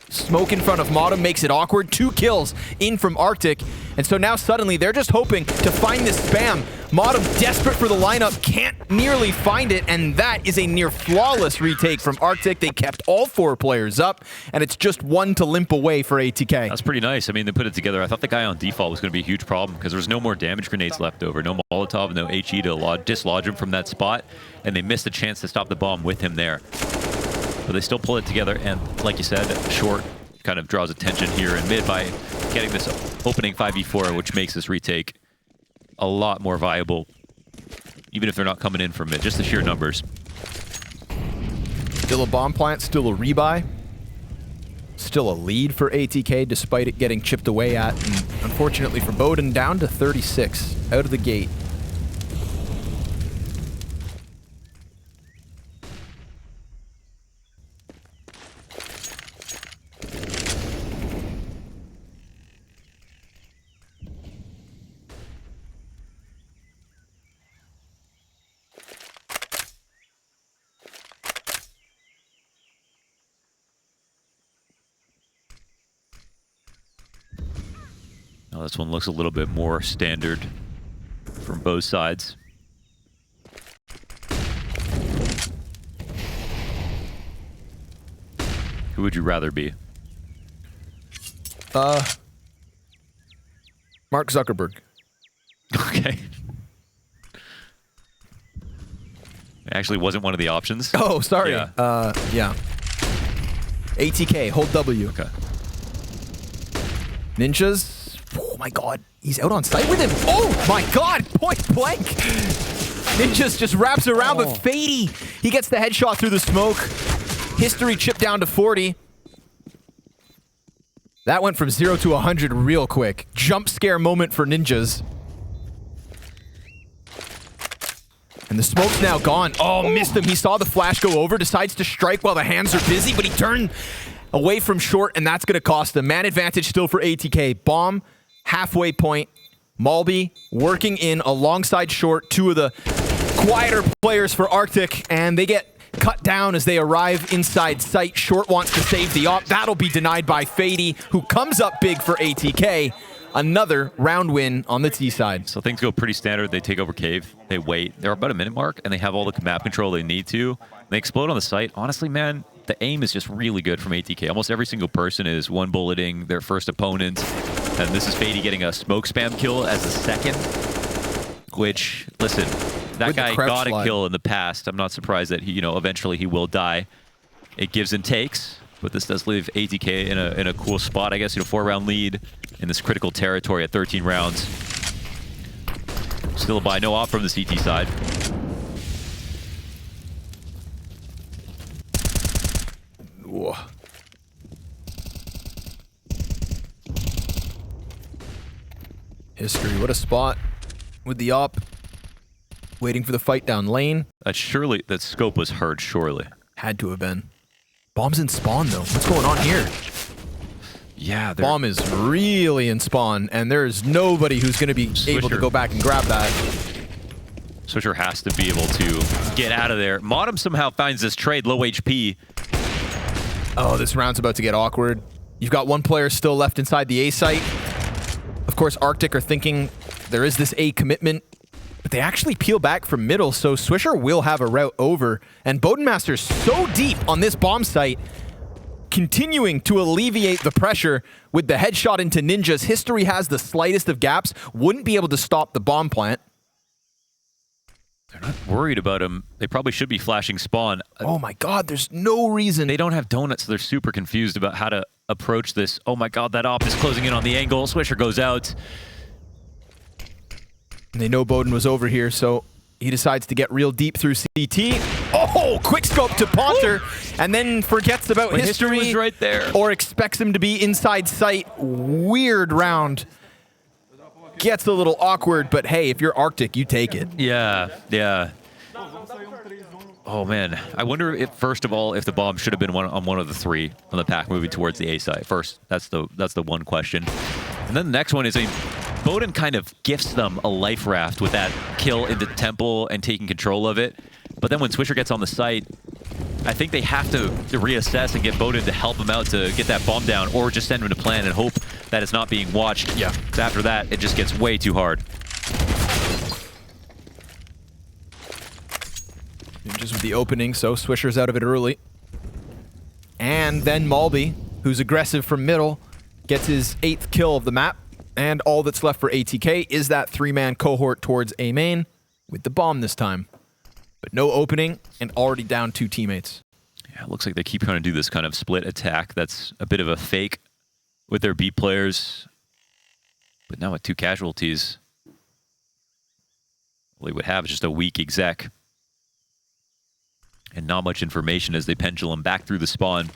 Smoke in front of Modem makes it awkward. 2 kills in from Arctic. And so now suddenly they're just hoping to find this spam. Modem, desperate for the lineup, can't nearly find it. And that is a near flawless retake from Arctic. They kept all 4 players up. And it's just 1 to limp away for ATK. That's pretty nice. I mean, they put it together. I thought the guy on default was going to be a huge problem because there was no more damage grenades left over. No Molotov, no HE to dislodge him from that spot. And they missed a chance to stop the bomb with him there. But they still pull it together, and like you said, Short kind of draws attention here in mid by getting this opening 5v4, which makes this retake a lot more viable, even if they're not coming in from mid, just the sheer numbers. Still a bomb plant, still a rebuy. Still a lead for ATK, despite it getting chipped away at. And unfortunately for Bowden, down to 36 out of the gate. Oh, this one looks a little bit more standard from both sides. Who would you rather be? Mark Zuckerberg. Okay. It actually wasn't one of the options. Oh, sorry. Yeah. Yeah. ATK, hold W. Okay. Ninjas. Oh my god. He's out on site with him. Oh my god. Point blank. Ninjas just wraps around, but Fadey, he gets the headshot through the smoke. History chipped down to 40. That went from 0 to 100 real quick. Jump scare moment for Ninjas. And the smoke's now gone. Oh, missed him. He saw the flash go over, decides to strike while the hands are busy, but he turned away from short, and that's going to cost him. Man advantage still for ATK. Bomb, halfway point. Malby working in alongside short, two of the quieter players for Arctic, and they get cut down as they arrive inside sight. Short wants to save the op. That'll be denied by Fadey, who comes up big for ATK. Another round win on the T side. So things go pretty standard. They take over cave. They wait. They're about a minute mark, and they have all the map control they need to. They explode on the site. Honestly, man, the aim is just really good from ATK. Almost every single person is one bulleting their first opponent. And this is Fadey getting a smoke spam kill as a second. Which, listen, that guy got a kill in the past. I'm not surprised that he, eventually he will die. It gives and takes. But this does leave ATK in a cool spot, I guess. 4-round lead in this critical territory at 13 rounds. Still a buy, no off from the CT side. Whoa. History, what a spot with the op. Waiting for the fight down lane. That scope was heard, surely. Had to have been. Bomb's in spawn, though. What's going on here? Yeah, Bomb is really in spawn, and there's nobody who's going to be able to go back and grab that. Swisher has to be able to get out of there. MisteM somehow finds this trade, low HP. Oh, this round's about to get awkward. You've got one player still left inside the A site. Of course, Arctic are thinking there is this A commitment, but they actually peel back from middle, so Swisher will have a route over. And Bodenmaster's so deep on this bomb site, continuing to alleviate the pressure with the headshot into Ninjas. History has the slightest of gaps, wouldn't be able to stop the bomb plant. They're not worried about him. They probably should be flashing spawn. Oh my god, there's no reason. They don't have donuts, so they're super confused about how to approach this. Oh my god, that op is closing in on the angle. Swisher goes out. And they know Boden was over here, so he decides to get real deep through CT. Oh, quick scope to Ponter, and then forgets about history was right there. Or expects him to be inside sight. Weird round. Gets a little awkward, but hey, if you're Arctic, you take it. Yeah, yeah. Oh man, I wonder if first of all if the bomb should have been on one of the three on the pack moving towards the A side. First, that's the one question, and then the next one is Boden kind of gifts them a life raft with that kill into Temple and taking control of it. But then when Swisher gets on the site, I think they have to reassess and get Boden to help him out to get that bomb down, or just send him to plan and hope that it's not being watched. Yeah. Because after that, it just gets way too hard. Ninjas with the opening, so Swisher's out of it early. And then Malby, who's aggressive from middle, gets his 8th kill of the map. And all that's left for ATK is that 3-man cohort towards A main with the bomb this time. But no opening and already down 2 teammates. Yeah, it looks like they keep trying to do this kind of split attack. That's a bit of a fake with their B players. But now with 2 casualties, all they would have is just a weak exec. And not much information as they pendulum back through the spawn.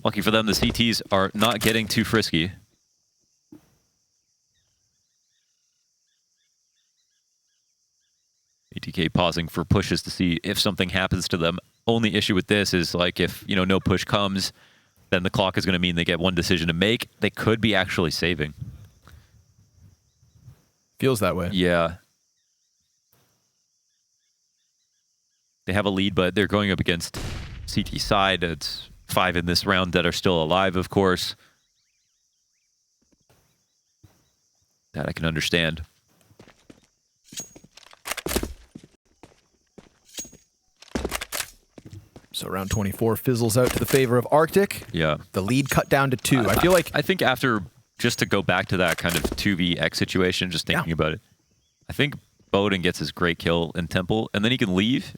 Lucky for them, the CTs are not getting too frisky. ATK pausing for pushes to see if something happens to them. Only issue with this is like if, no push comes, then the clock is going to mean they get one decision to make. They could be actually saving. Feels that way. Yeah. They have a lead, but they're going up against CT side. It's 5 in this round that are still alive, of course. That I can understand. So round 24 fizzles out to the favor of Arctic. Yeah. The lead cut down to 2. I feel like... I think after, just to go back to that kind of 2vx situation, just thinking about it, I think Bowden gets his great kill in Temple, and then he can leave,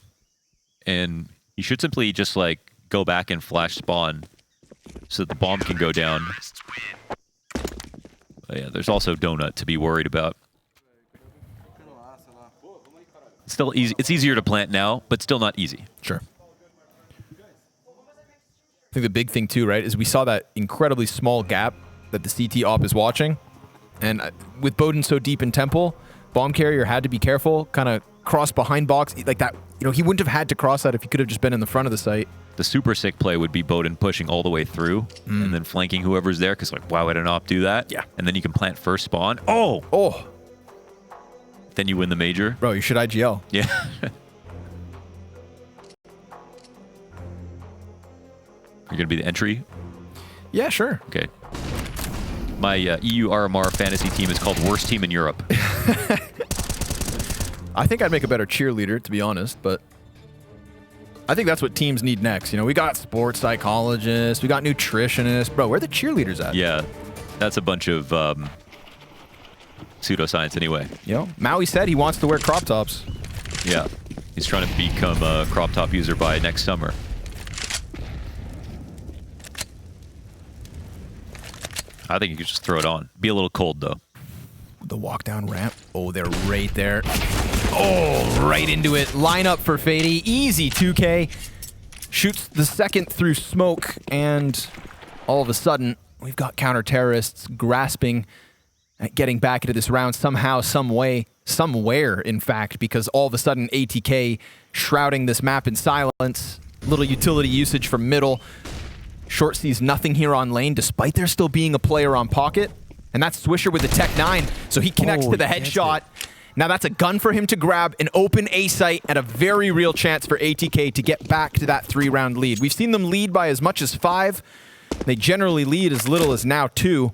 and he should simply just, like, go back and flash spawn so that the bomb can go down. But yeah, there's also Donut to be worried about. It's still easy. It's easier to plant now, but still not easy. Sure. I think the big thing too, right, is we saw that incredibly small gap that the CT op is watching, and with Bowden so deep in Temple, bomb carrier had to be careful, kind of cross behind box like that. You know, he wouldn't have had to cross that if he could have just been in the front of the site. The super sick play would be Bowden pushing all the way through and then flanking whoever's there, because like, why would an op do that? Yeah. And then you can plant first spawn. Oh! Then you win the major. Bro, you should IGL. Yeah. You're going to be the entry? Yeah, sure. Okay. My EU RMR fantasy team is called Worst Team in Europe. I think I'd make a better cheerleader, to be honest, but I think that's what teams need next. You know, we got sports psychologists, we got nutritionists. Bro, where are the cheerleaders at? Yeah, that's a bunch of pseudoscience anyway. You know, Maui said he wants to wear crop tops. Yeah, he's trying to become a crop top user by next summer. I think you could just throw it on. Be a little cold, though. The walk down ramp. Oh, they're right there. Oh, right into it. Line up for Fadey. Easy 2K. Shoots the second through smoke, and all of a sudden, we've got counter-terrorists grasping at getting back into this round somehow, some way, somewhere, in fact, because all of a sudden, ATK shrouding this map in silence. Little utility usage from middle. Short sees nothing here on lane, despite there still being a player on pocket. And that's Swisher with the Tech 9, so he connects to the headshot. Now that's a gun for him to grab, an open A site, and a very real chance for ATK to get back to that 3-round lead. We've seen them lead by as much as 5. They generally lead as little as now 2.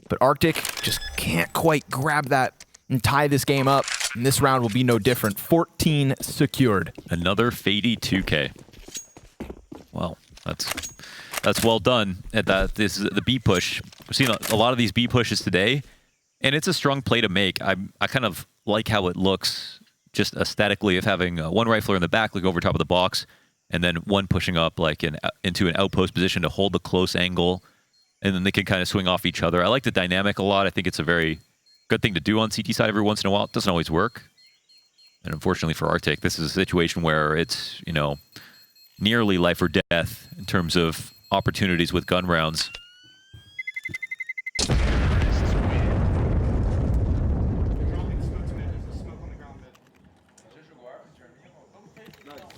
But Arctic just can't quite grab that and tie this game up. And this round will be no different. 14 secured. Another Fadey 2K. Well, that's well done at that. This is the B push. We've seen a lot of these B pushes today, and it's a strong play to make. I kind of like how it looks just aesthetically of having one rifler in the back, like over top of the box, and then one pushing up like into an outpost position to hold the close angle, and then they can kind of swing off each other. I like the dynamic a lot. I think it's a very good thing to do on CT side every once in a while. It doesn't always work. And unfortunately for Arctic, this is a situation where it's, you know, nearly life or death in terms of opportunities with gun rounds.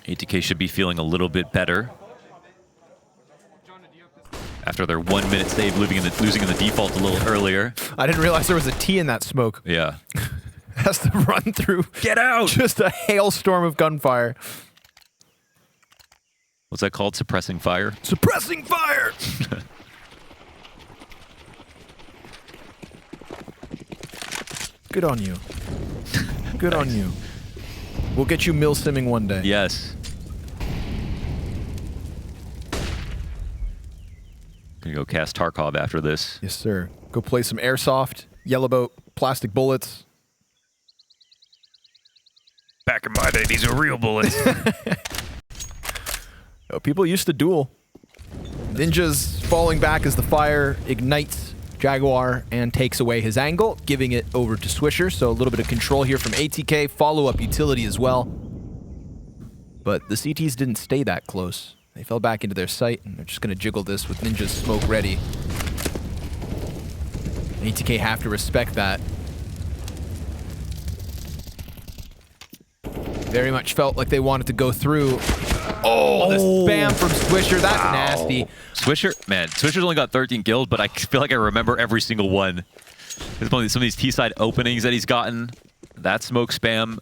ATK should be feeling a little bit better after their 1 minute save, losing in the default a little earlier. I didn't realize there was a T in that smoke. Yeah. Has to run through. Get out! Just a hailstorm of gunfire. What's that called? Suppressing fire? Suppressing fire! Good on you. Good on you. We'll get you MisteMing one day. Yes. Gonna go cast Tarkov after this. Yes, sir. Go play some airsoft, yell about plastic bullets. Back in my day, these are real bullets. Oh, people used to duel. Ninja's falling back as the fire ignites Jaguar and takes away his angle, giving it over to Swisher. So a little bit of control here from ATK. Follow-up utility as well. But the CTs didn't stay that close. They fell back into their sight, and they're just going to jiggle this with Ninja's smoke ready. ATK have to respect that. Very much felt like they wanted to go through. Oh, the spam from Swisher. That's nasty. Swisher, man, Swisher's only got 13 kills, but I feel like I remember every single one. There's only some of these T-side openings that he's gotten. That smoke spam.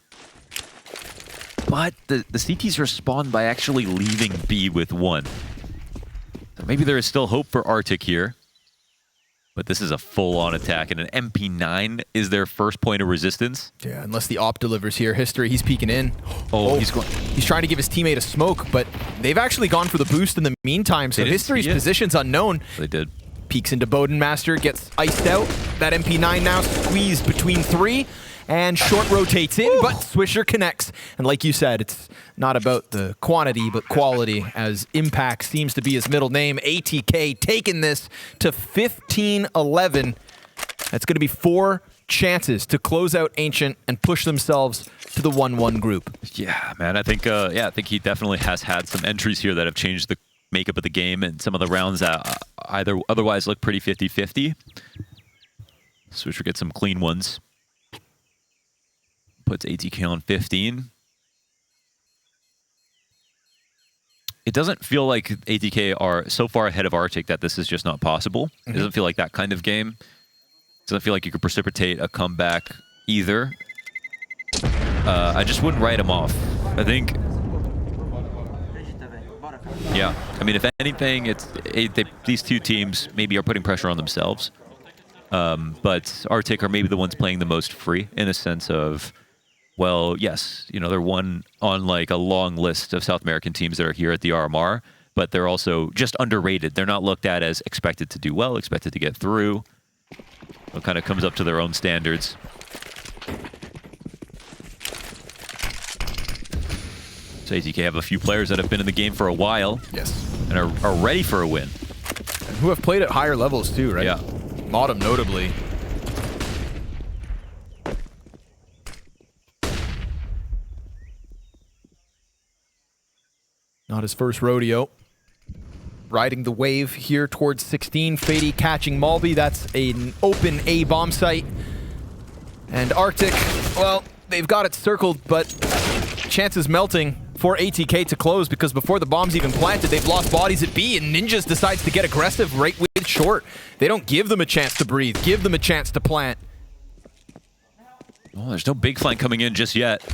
But the CTs respond by actually leaving B with 1. So maybe there is still hope for Arctic here. But this is a full-on attack, and an MP9 is their first point of resistance. Yeah, unless the op delivers here. History, he's peeking in. Oh, he's trying to give his teammate a smoke, but they've actually gone for the boost in the meantime, so History's position's unknown. They did. Peeks into Bodenmaster, gets iced out. That MP9 now squeezed between 3, and short rotates in, but Swisher connects. And like you said, it's not about the quantity, but quality, as Impact seems to be his middle name. ATK taking this to 15-11. That's going to be 4 chances to close out Ancient and push themselves to the 1-1 group. Yeah, man, I think I think he definitely has had some entries here that have changed the makeup of the game, and some of the rounds that either otherwise look pretty 50-50. Swisher gets some clean ones. Puts ATK on 15. It doesn't feel like ATK are so far ahead of Arctic that this is just not possible. It doesn't feel like that kind of game. It doesn't feel like you could precipitate a comeback either. I just wouldn't write him off. I think... Yeah, I mean, if anything, these two teams maybe are putting pressure on themselves. But Arctic are maybe the ones playing the most free in a sense of, well, yes, you know, they're one on like a long list of South American teams that are here at the RMR, but they're also just underrated. They're not looked at as expected to do well, expected to get through. It kind of comes up to their own standards. So ATK have a few players that have been in the game for a while. Yes. And are ready for a win. And who have played at higher levels too, right? Yeah. MisteM notably. Not his first rodeo. Riding the wave here towards 16. Fadey catching Malby. That's an open A bomb site. And Arctic, well, they've got it circled, but chances melting for ATK to close, because before the bomb's even planted, they've lost bodies at B, and Ninjas decides to get aggressive right with short. They don't give them a chance to breathe, give them a chance to plant. Well, there's no big flank coming in just yet.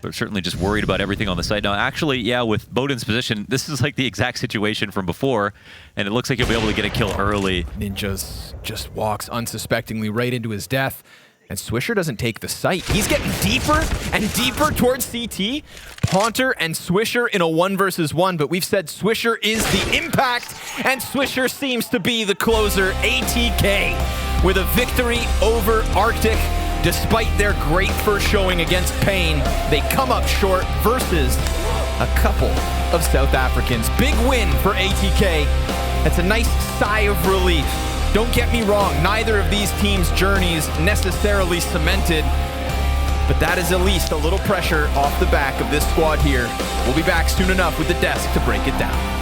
They're certainly just worried about everything on the site. Now, actually, yeah, with Boden's position, this is like the exact situation from before, and it looks like he'll be able to get a kill early. Ninjas just walks unsuspectingly right into his death. And Swisher doesn't take the site. He's getting deeper and deeper towards CT. Haunter and Swisher in a 1 versus 1, but we've said Swisher is the impact, and Swisher seems to be the closer. ATK with a victory over Arctic. Despite their great first showing against Pain, they come up short versus a couple of South Africans. Big win for ATK. That's a nice sigh of relief. Don't get me wrong, neither of these teams' journeys necessarily cemented, but that is at least a little pressure off the back of this squad here. We'll be back soon enough with the desk to break it down.